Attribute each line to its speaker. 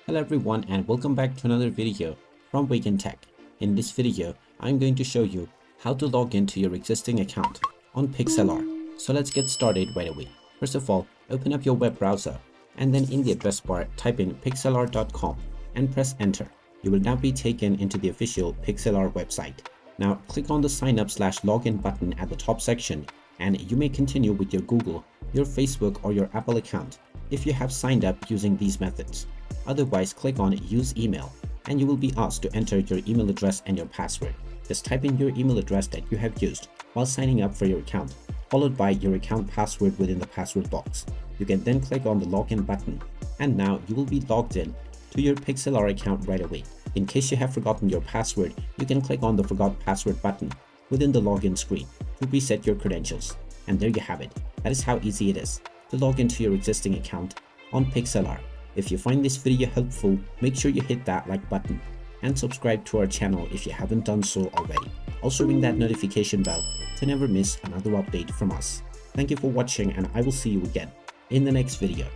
Speaker 1: Hello everyone and welcome back to another video from Wake&Tech. In this video, I'm going to show you how to log into your existing account on Pixlr. So let's get started right away. First of all, open up your web browser and then in the address bar type in pixlr.com and press enter. You will now be taken into the official Pixlr website. Now click on the sign up/login button at the top section and you may continue with your Google, your Facebook or your Apple account if you have signed up using these methods. Otherwise, click on use email and you will be asked to enter your email address and your password. Just type in your email address that you have used while signing up for your account, followed by your account password within the password box. You can then click on the login button and now you will be logged in to your Pixlr account right away. In case you have forgotten your password, you can click on the forgot password button within the login screen to reset your credentials. And there you have it. That is how easy it is to log into your existing account on Pixlr. If you find this video helpful, make sure you hit that like button and subscribe to our channel if you haven't done so already. Also ring that notification bell to never miss another update from us. Thank you for watching and I will see you again in the next video.